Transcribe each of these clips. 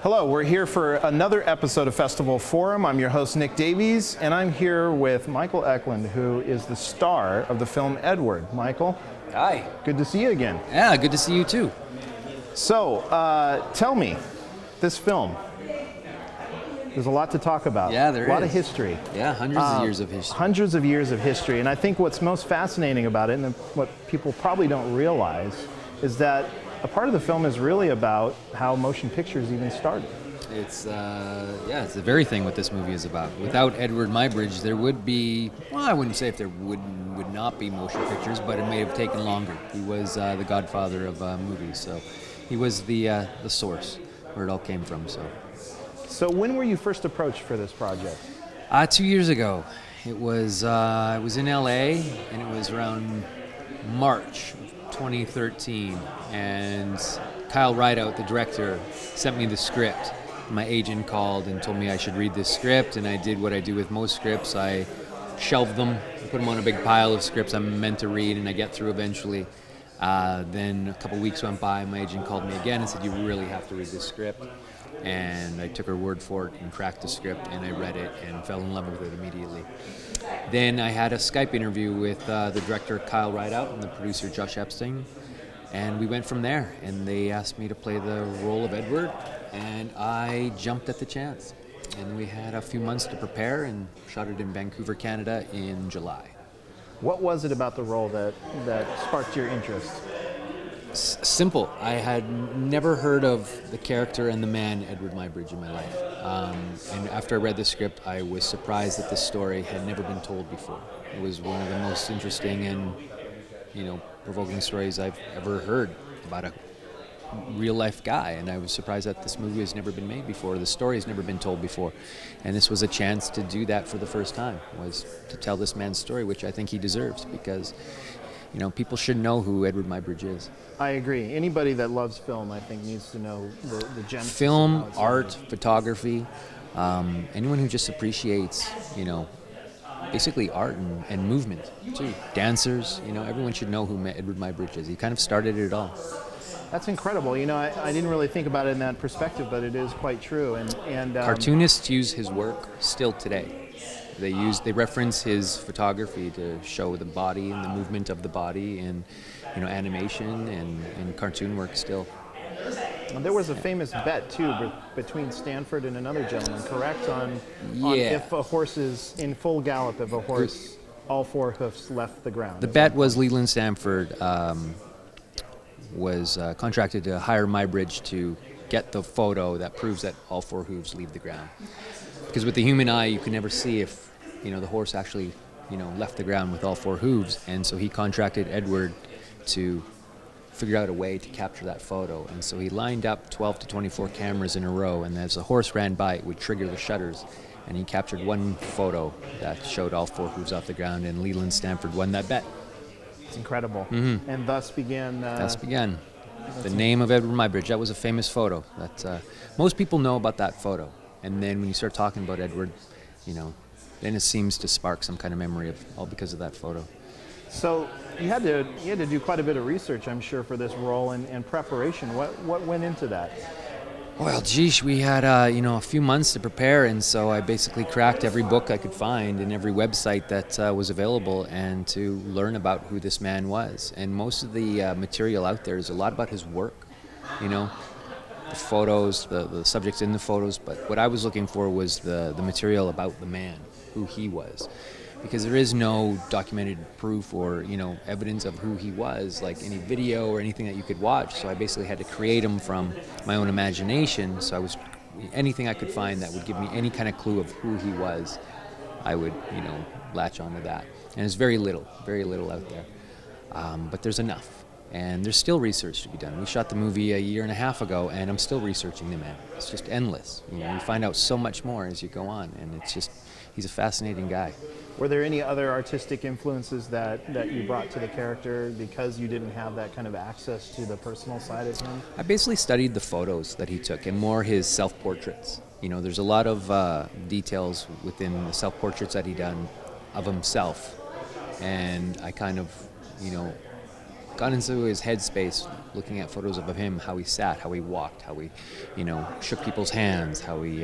Hello, we're here for another episode of Festival Forum. I'm your host, Nick Davies, and I'm here with Michael Eklund, who is the star of the film Eadweard. Michael? Hi. Good to see you again. Yeah, good to see you too. So, tell me, this film, there's a lot to talk about. Yeah, there is. A lot of history. Yeah, hundreds of years of history. Hundreds of years of history. And I think what's most fascinating about it, and what people probably don't realize, is that a part of the film is really about how motion pictures even started. It's it's the very thing what this movie is about. Without Eadweard Muybridge, there would be, well, I wouldn't say if there would not be motion pictures, but it may have taken longer. He was the godfather of movies, so he was the source where it all came from. So when were you first approached for this project? 2 years ago. It was in LA, and it was around March 2013, and Kyle Rideout, the director, sent me the script. My agent called and told me I should read this script, and I did what I do with most scripts. I shelved them, put them on a big pile of scripts I'm meant to read, and I get through eventually. Then a couple weeks went by, my agent called me again and said, you really have to read this script. And I took her word for it and cracked the script, and I read it and fell in love with it immediately. Then I had a Skype interview with the director Kyle Rideout and the producer Josh Epstein, and we went from there. And they asked me to play the role of Eadweard, and I jumped at the chance. And we had a few months to prepare and shot it in Vancouver, Canada in July. What was it about the role that sparked your interest? Simple. I had never heard of the character and the man Eadweard Muybridge in my life. And after I read the script, I was surprised that this story had never been told before. It was one of the most interesting and, provoking stories I've ever heard about a real-life guy. And I was surprised that this movie has never been made before. The story has never been told before. And this was a chance to do that for the first time, was to tell this man's story, which I think he deserves, because people should know who Eadweard Muybridge is. I agree. Anybody that loves film, I think, needs to know the genesis. Film, art, photography, anyone who just appreciates, basically art and movement, too. Dancers, everyone should know who Eadweard Muybridge is. He kind of started it all. That's incredible. I didn't really think about it in that perspective, but it is quite true. And cartoonists use his work still today. They reference his photography to show the body and the movement of the body, and animation and cartoon work still. And there was a famous bet too between Stanford and another gentleman, correct? On if a horse is in full gallop, if a horse all four hoofs left the ground. The bet was Leland Stanford was contracted to hire Muybridge to get the photo that proves that all four hooves leave the ground. Because with the human eye, you can never see if the horse actually left the ground with all four hooves, and so he contracted Eadweard to figure out a way to capture that photo. And so he lined up 12 to 24 cameras in a row, and as the horse ran by, it would trigger the shutters, and he captured one photo that showed all four hooves off the ground, and Leland Stanford won that bet. It's incredible. Mm-hmm. And thus began the name of Eadweard Muybridge. That was a famous photo that most people know about that photo. And then when you start talking about Eadweard, then it seems to spark some kind of memory of all because of that photo. So you had to do quite a bit of research, I'm sure, for this role and preparation. What went into that? Well, geez, we had a few months to prepare, and so I basically cracked every book I could find and every website that was available, and to learn about who this man was. And most of the material out there is a lot about his work, the photos, the subjects in the photos. But what I was looking for was the material about the man, who he was. Because there is no documented proof or evidence of who he was, like any video or anything that you could watch. So I basically had to create him from my own imagination. So anything I could find that would give me any kind of clue of who he was, I would latch onto that. And there's very little out there, but there's enough. And there's still research to be done. We shot the movie a year and a half ago, and I'm still researching the man. It's just endless. You find out so much more as you go on, and he's a fascinating guy. Were there any other artistic influences that you brought to the character because you didn't have that kind of access to the personal side of him? I basically studied the photos that he took and more his self-portraits. There's a lot of details within the self-portraits that he done of himself, and I kind of, got into his headspace, looking at photos of him, how he sat, how he walked, how he, shook people's hands, how he,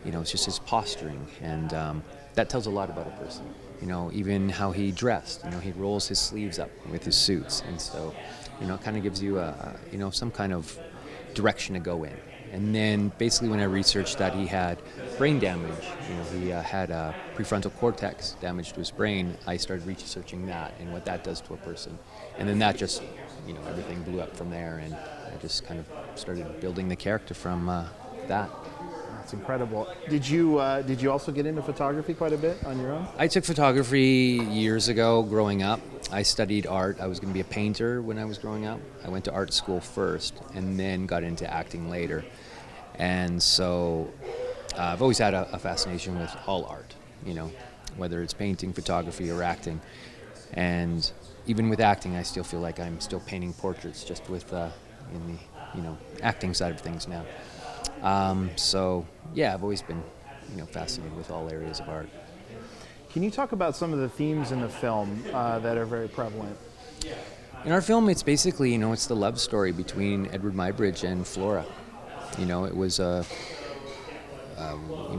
it's just his posturing, and that tells a lot about a person. Even how he dressed. He rolls his sleeves up with his suits, and so, it kind of gives you some kind of direction to go in. And then basically when I researched that he had brain damage, he had a prefrontal cortex damage to his brain, I started researching that and what that does to a person. And then that just, everything blew up from there, and I just kind of started building the character from that. That's incredible. Did you also get into photography quite a bit on your own? I took photography years ago growing up. I studied art. I was going to be a painter when I was growing up. I went to art school first and then got into acting later. And so I've always had a fascination with all art, whether it's painting, photography, or acting. And even with acting, I still feel like I'm still painting portraits, just with in the acting side of things now. So yeah, I've always been fascinated with all areas of art. Can you talk about some of the themes in the film that are very prevalent? In our film, it's basically it's the love story between Eadweard Muybridge and Flora. It was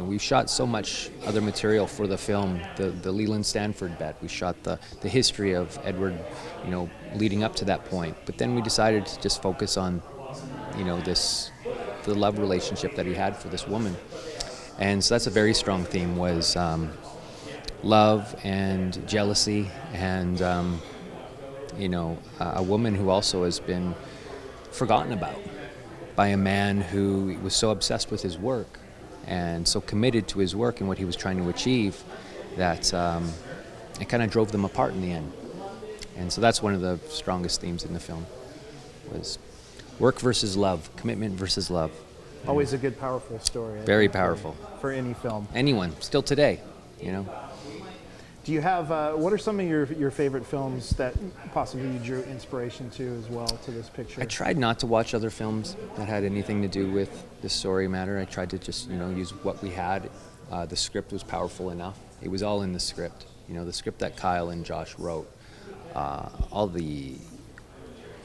we shot so much other material for the film, the Leland Stanford bet. We shot the history of Eadweard, leading up to that point. But then we decided to just focus on, the love relationship that he had for this woman. And so that's a very strong theme, was love and jealousy, and a woman who also has been forgotten about by a man who was so obsessed with his work and so committed to his work and what he was trying to achieve that it kind of drove them apart in the end. And so that's one of the strongest themes in the film, was work versus love, commitment versus love. Always a good, powerful story. Very powerful. For any film. Anyone, still today, Do you have, what are some of your favorite films that possibly you drew inspiration to as well, to this picture? I tried not to watch other films that had anything to do with this story matter. I tried to just, use what we had. The script was powerful enough. It was all in the script. The script that Kyle and Josh wrote, all the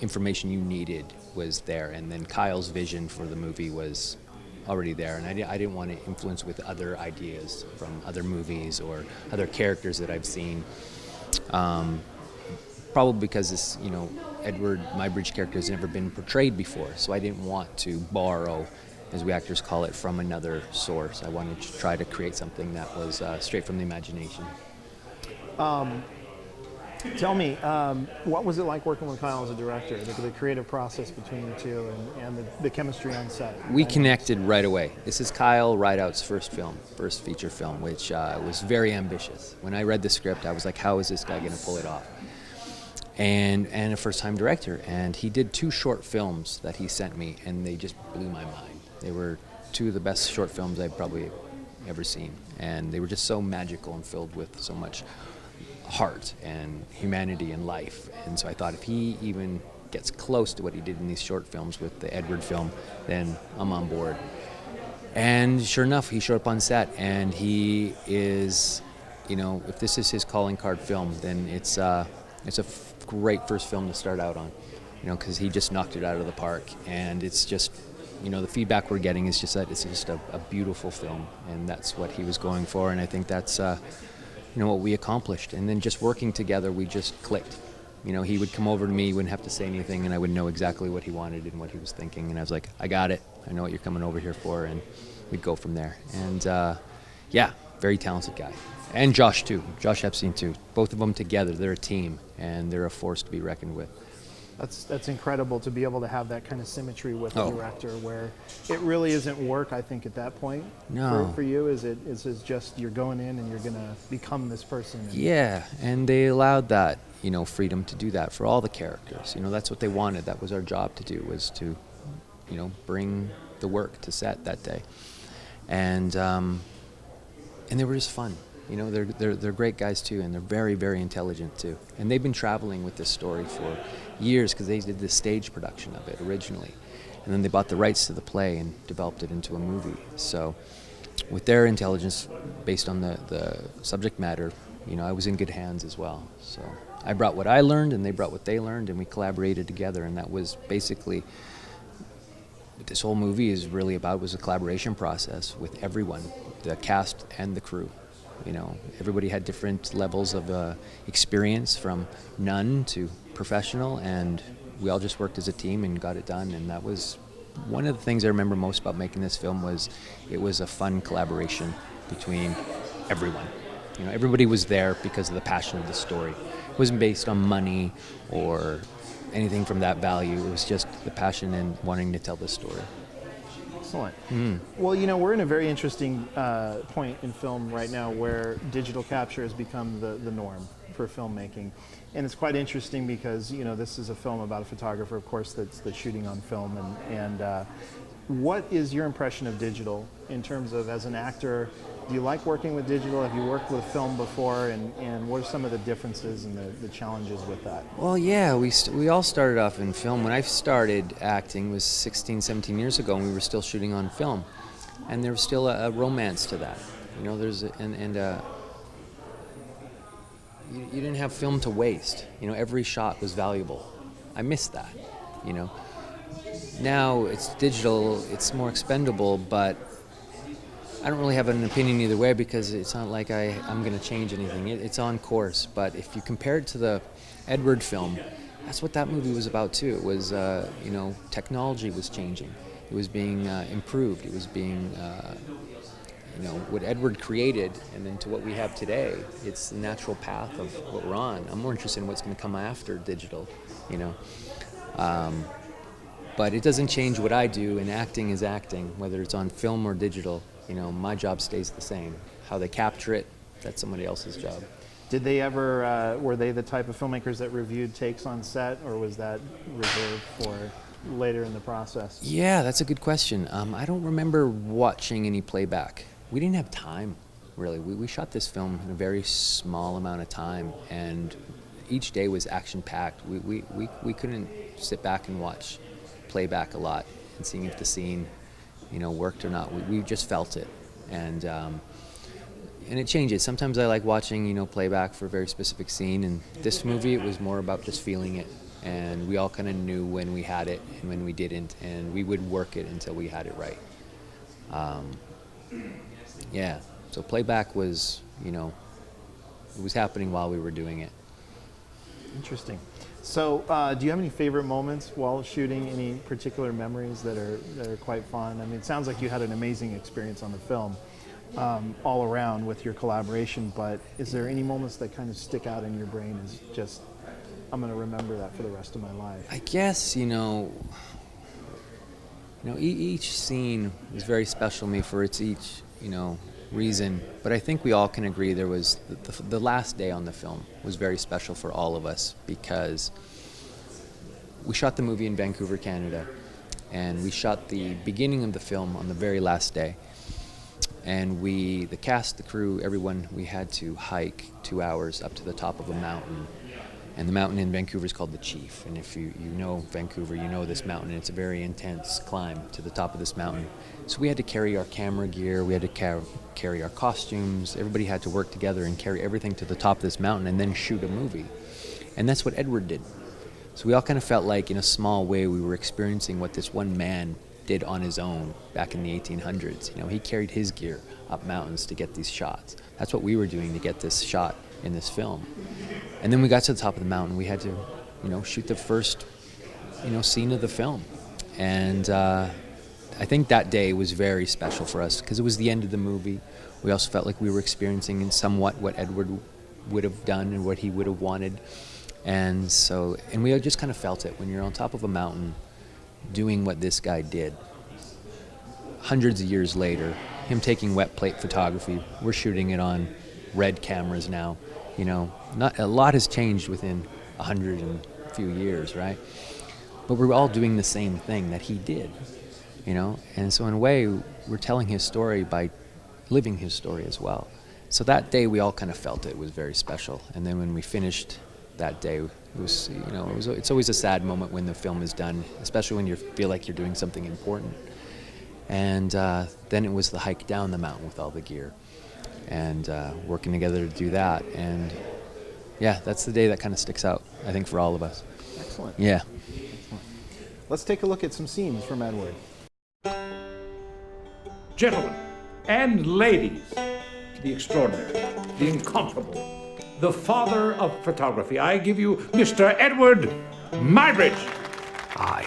information you needed was there. And then Kyle's vision for the movie was already there, and I didn't want to influence with other ideas from other movies or other characters that I've seen. Probably because this, Eadweard Muybridge character has never been portrayed before, so I didn't want to borrow, as we actors call it, from another source. I wanted to try to create something that was straight from the imagination. Tell me, what was it like working with Kyle as a director, the creative process between the two and the chemistry on set? We connected right away. This is Kyle Rideout's first feature film, which was very ambitious. When I read the script, I was like, how is this guy going to pull it off? And a first-time director. And he did 2 short films that he sent me, and they just blew my mind. They were 2 of the best short films I've probably ever seen. And they were just so magical and filled with so much heart and humanity and life. And so I thought, if he even gets close to what he did in these short films with the Eadweard film, then I'm on board. And sure enough, he showed up on set, and he is, if this is his calling card film, then it's a great first film to start out on, because he just knocked it out of the park. And it's just, the feedback we're getting is just that it's just a beautiful film, and that's what he was going for. And I think that's what we accomplished. And then just working together, we just clicked. He would come over to me, wouldn't have to say anything, and I would know exactly what he wanted and what he was thinking. And I was like, I got it. I know what you're coming over here for. And we'd go from there. And very talented guy. And Josh too. Josh Epstein too. Both of them together, they're a team, and they're a force to be reckoned with. That's incredible to be able to have that kind of symmetry with a director, where it really isn't work, I think, at that point. No. For you, is it just you're going in and you're going to become this person? Yeah, and they allowed that, freedom to do that for all the characters. That's what they wanted. That was our job to do, was to, bring the work to set that day. And they were just fun. They're great guys too, and they're very, very intelligent too. And they've been traveling with this story for years, because they did the stage production of it originally, and then they bought the rights to the play and developed it into a movie. So with their intelligence based on the subject matter, I was in good hands as well. So I brought what I learned, and they brought what they learned, and we collaborated together. And that was basically what this whole movie is really about, was a collaboration process with everyone, the cast and the crew. You know, everybody had different levels of experience, from none to professional, and we all just worked as a team and got it done. And that was one of the things I remember most about making this film. Was it was a fun collaboration between everyone. You know, everybody was there because of the passion of the story. It wasn't based on money or anything from that value. It was just the passion and wanting to tell this story. Excellent. Well, you know, we're in a very interesting point in film right now where digital capture has become the norm for filmmaking. And it's quite interesting because, you know, this is a film about a photographer, of course, that's shooting on film. And what is your impression of digital in terms of, as an actor, do you like working with digital? Have you worked with film before? And what are some of the differences and the challenges with that? Well, yeah, we all started off in film. When I started acting was 16, 17 years ago, and we were still shooting on film. And there was still a romance to that. You know, you didn't have film to waste. You know, every shot was valuable. I missed that, you know. Now it's digital, it's more expendable, but I don't really have an opinion either way, because it's not like I'm going to change anything. It's on course. But if you compare it to the Eadweard film, that's what that movie was about too. It was, you know, technology was changing. It was being improved. It was being, you know, what Eadweard created, and then to what we have today. It's the natural path of what we're on. I'm more interested in what's going to come after digital, you know. But it doesn't change what I do, and acting is acting, whether it's on film or digital. You know, my job stays the same. How they capture it, that's somebody else's job. Did they ever, were they the type of filmmakers that reviewed takes on set, or was that reserved for later in the process? Yeah, that's a good question. I don't remember watching any playback. We didn't have time, really. We shot this film in a very small amount of time, and each day was action-packed. We couldn't sit back and watch playback a lot and seeing if the scene, you know, worked or not. We just felt it, and it changes. Sometimes I like watching, you know, playback for a very specific scene. And this movie, it was more about just feeling it, and we all kind of knew when we had it and when we didn't, and we would work it until we had it right. Yeah. So playback was, you know, it was happening while we were doing it. Interesting. So, do you have any favorite moments while shooting? Any particular memories that are quite fun? I mean, it sounds like you had an amazing experience on the film, all around with your collaboration. But is there any moments that kind of stick out in your brain as just, I'm going to remember that for the rest of my life? I guess, you know, each scene was very special to me for its each, you know, reason. But I think we all can agree there was the last day on the film was very special for all of us, because we shot the movie in Vancouver, Canada, and we shot the beginning of the film on the very last day. And the cast, the crew, everyone, we had to hike 2 hours up to the top of a mountain. And the mountain in Vancouver is called the Chief. And if you know Vancouver, you know this mountain. It's a very intense climb to the top of this mountain. So we had to carry our camera gear, we had to carry our costumes. Everybody had to work together and carry everything to the top of this mountain and then shoot a movie. And that's what Eadweard did. So we all kind of felt like, in a small way, we were experiencing what this one man did on his own back in the 1800s. You know, he carried his gear up mountains to get these shots. That's what we were doing to get this shot in this film. And then we got to the top of the mountain. We had to, you know, shoot the first, you know, scene of the film. And I think that day was very special for us because it was the end of the movie. We also felt like we were experiencing in somewhat what Eadweard would have done and what he would have wanted. And we just kind of felt it when you're on top of a mountain doing what this guy did. Hundreds of years later, him taking wet plate photography, we're shooting it on red cameras now. You know, not a lot has changed within 100 and few years, right? But we're all doing the same thing that he did, you know? And so in a way, we're telling his story by living his story as well. So that day, we all kind of felt it was very special. And then when we finished that day, it was, you know, it's always a sad moment when the film is done, especially when you feel like you're doing something important. And then it was the hike down the mountain with all the gear and working together to do that. And yeah, that's the day that kind of sticks out, I think, for all of us. Excellent. Yeah. Let's take a look at some scenes from Eadweard. Gentlemen and ladies, the extraordinary, the incomparable, the father of photography, I give you Mr. Eadweard Muybridge. I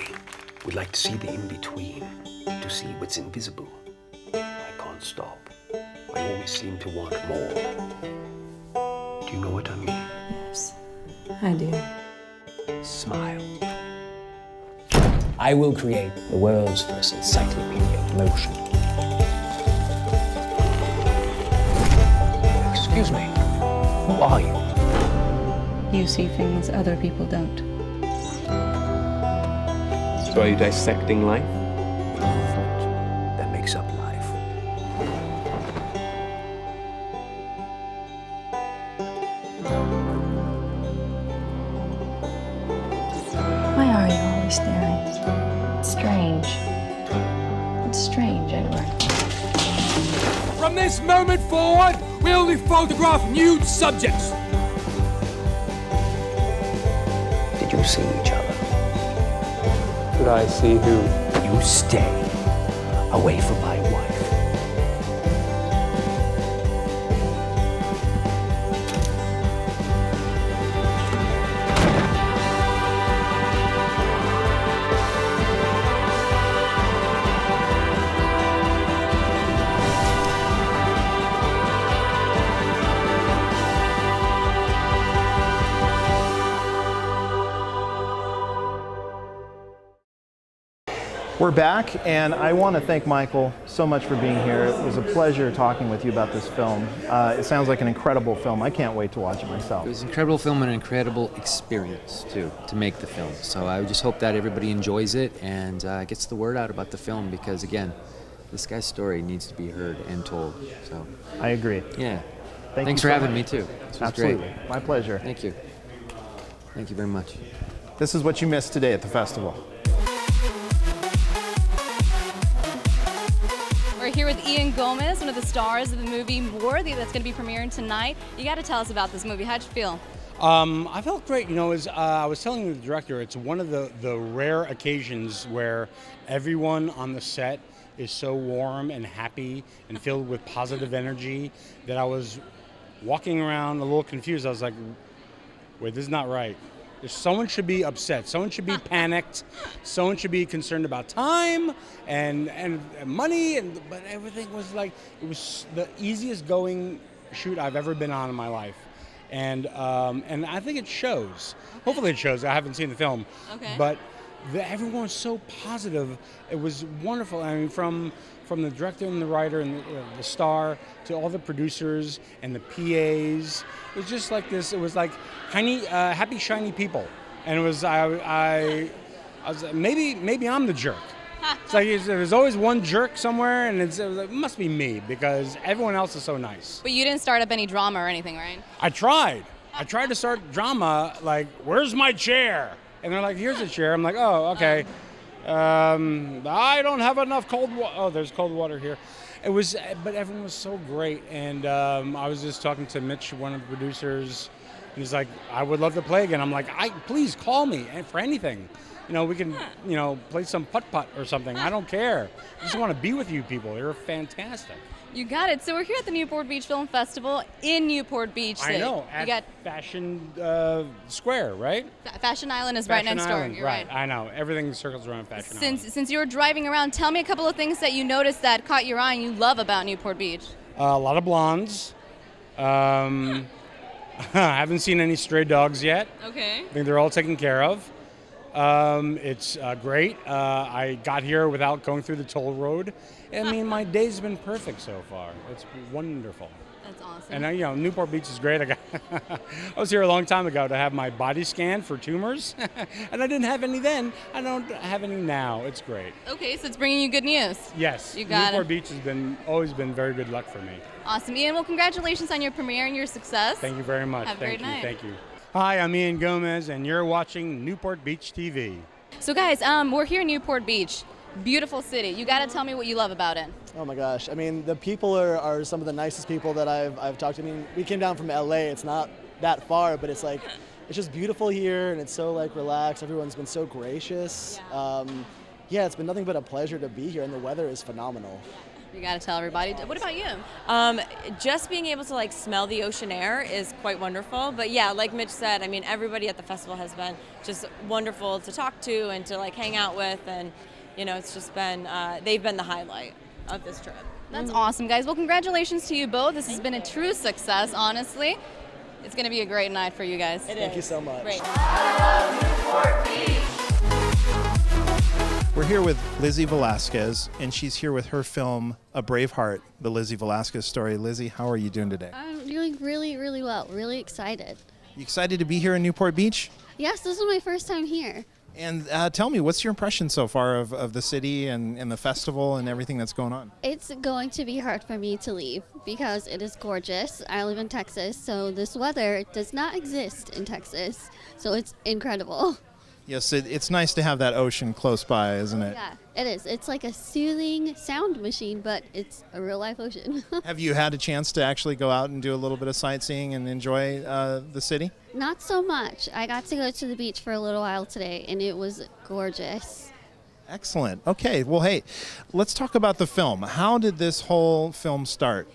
would like to see the in-between, to see what's invisible. I can't stop. I always seem to want more. Do you know what I mean? Yes, I do. Smile. I will create the world's first encyclopedia of motion. Excuse me, who are you? You see things other people don't. So are you dissecting life? That makes up life. Why are you always staring? It's strange. It's strange, Edward. From this moment forward, we only photograph nude subjects. Did you see each other? Could I see who? You stay away from my wife. We're back, and I want to thank Michael so much for being here. It was a pleasure talking with you about this film. It sounds like an incredible film. I can't wait to watch it myself. It was an incredible film and an incredible experience, too, to make the film. So I just hope that everybody enjoys it and gets the word out about the film because, again, this guy's story needs to be heard and told. So I agree. yeah. Thank Thanks you for so having much. me, too. This was Absolutely. great. My pleasure. Thank you. Thank you very much. This is what you missed today at the festival. We're here with Ian Gomez, one of the stars of the movie Worthy that's going to be premiering tonight. You got to tell us about this movie. How'd you feel? I felt great. You know, as I was telling the director, it's one of the rare occasions where everyone on the set is so warm and happy and filled with positive energy that I was walking around a little confused. I was like, wait, this is not right. Someone should be upset. Someone should be panicked. Someone should be concerned about time and money. But everything was like, it was the easiest going shoot I've ever been on in my life. And I think it shows. Hopefully it shows. I haven't seen the film. Okay. But everyone was so positive. It was wonderful. I mean, from the director and the writer and the star to all the producers and the PAs. It was just like this. It was like happy, shiny people. And it was, I was maybe I'm the jerk. It's like there's always one jerk somewhere, and it must be me because everyone else is so nice. But you didn't start up any drama or anything, right? I tried to start drama, like, where's my chair? And they're like, here's a chair. I'm like, oh, okay. I don't have enough cold water. Oh, there's cold water here. But everyone was so great. And I was just talking to Mitch, one of the producers, and he's like, I would love to play again. I'm like, please call me for anything. You know, we can, play some putt-putt or something. I don't care. I just want to be with you people. You're fantastic. You got it. So we're here at the Newport Beach Film Festival in Newport Beach City. I know, at Fashion Square, right? Fashion Island is right next door. You're right. I know. Everything circles around Fashion Island. Since you were driving around, tell me a couple of things that you noticed that caught your eye and you love about Newport Beach. A lot of blondes. I haven't seen any stray dogs yet. Okay. I think they're all taken care of. It's great. I got here without going through the toll road. I mean, my day's been perfect so far. It's wonderful. That's awesome. And Newport Beach is great. I was here a long time ago to have my body scanned for tumors, and I didn't have any then. I don't have any now. It's great. Okay, so it's bringing you good news. Yes. You got Newport it. Beach has always been very good luck for me. Awesome, Ian. Well, congratulations on your premiere and your success. Thank you very much. Have a great night. Thank you. Hi, I'm Ian Gomez, and you're watching Newport Beach TV. So, guys, we're here in Newport Beach. Beautiful city. You got to tell me what you love about it. Oh my gosh. I mean, the people are some of the nicest people that I've talked to. I mean, we came down from LA. It's not that far, but it's like, it's just beautiful here, and it's so like relaxed. Everyone's been so gracious. Yeah, it's been nothing but a pleasure to be here, and the weather is phenomenal. You got to tell everybody. What about you? Just being able to like smell the ocean air is quite wonderful. But yeah, like Mitch said, I mean, everybody at the festival has been just wonderful to talk to and to like hang out with, and you know, it's just been they've been the highlight of this trip. That's awesome, guys. Well, congratulations to you both. This has been a true success, honestly. It's going to be a great night for you guys. Thank you so much. Great. We're here with Lizzie Velasquez, and she's here with her film, A Braveheart, the Lizzie Velasquez story. Lizzie, how are you doing today? I'm doing really, really well. Really excited. You excited to be here in Newport Beach? Yes, this is my first time here. And tell me, what's your impression so far of the city and the festival and everything that's going on? It's going to be hard for me to leave because it is gorgeous. I live in Texas, so this weather does not exist in Texas. So it's incredible. Yes, it's nice to have that ocean close by, isn't it? Yeah, it is. It's like a soothing sound machine, but it's a real life ocean. Have you had a chance to actually go out and do a little bit of sightseeing and enjoy the city? Not so much. I got to go to the beach for a little while today, and it was gorgeous. Excellent. Okay, well, hey, let's talk about the film. How did this whole film start?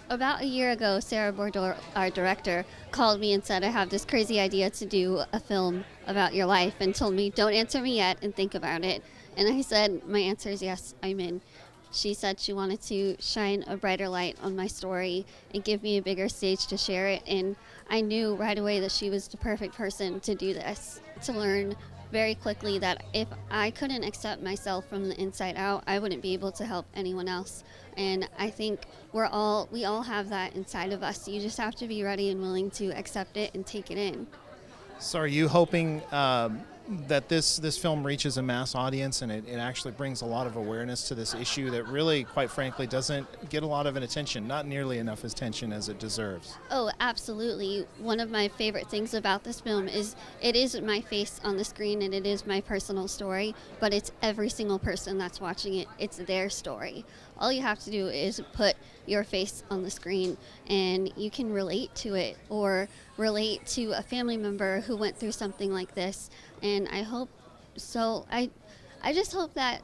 About a year ago, Sarah Bordeaux, our director, called me and said, I have this crazy idea to do a film about your life, and told me, don't answer me yet and think about it. And I said, my answer is yes, I'm in. She said she wanted to shine a brighter light on my story and give me a bigger stage to share it. And I knew right away that she was the perfect person to do this, to learn very quickly that if I couldn't accept myself from the inside out, I wouldn't be able to help anyone else. And I think we all have that inside of us. You just have to be ready and willing to accept it and take it in. So are you hoping that this film reaches a mass audience and it actually brings a lot of awareness to this issue that really, quite frankly, doesn't get a lot of attention, not nearly enough attention as it deserves? Oh, absolutely. One of my favorite things about this film is it is my face on the screen and it is my personal story, but it's every single person that's watching it. It's their story. All you have to do is put your face on the screen and you can relate to it or relate to a family member who went through something like this. And I hope so. I just hope that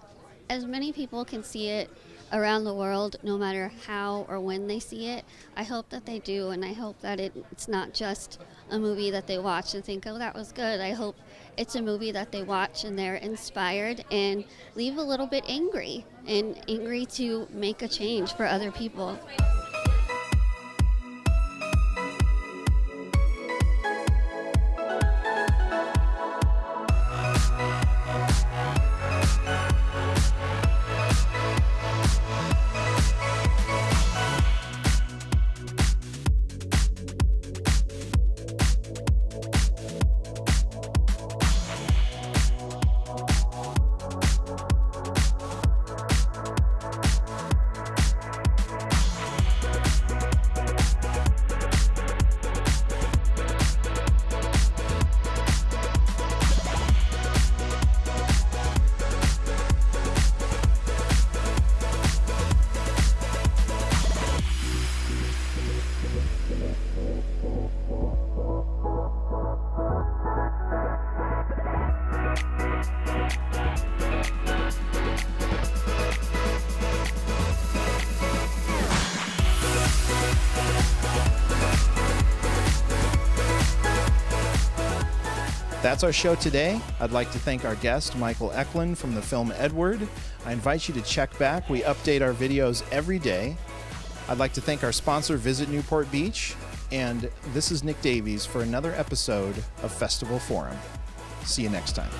as many people can see it around the world, no matter how or when they see it, I hope that they do. And I hope that it's not just a movie that they watch and think, oh, that was good. I hope it's a movie that they watch and they're inspired and leave a little bit angry to make a change for other people. That's our show today. I'd like to thank our guest, Michael Eklund from the film Eadweard. I invite you to check back. We update our videos every day. I'd like to thank our sponsor, Visit Newport Beach. And this is Nick Davies for another episode of Festival Forum. See you next time.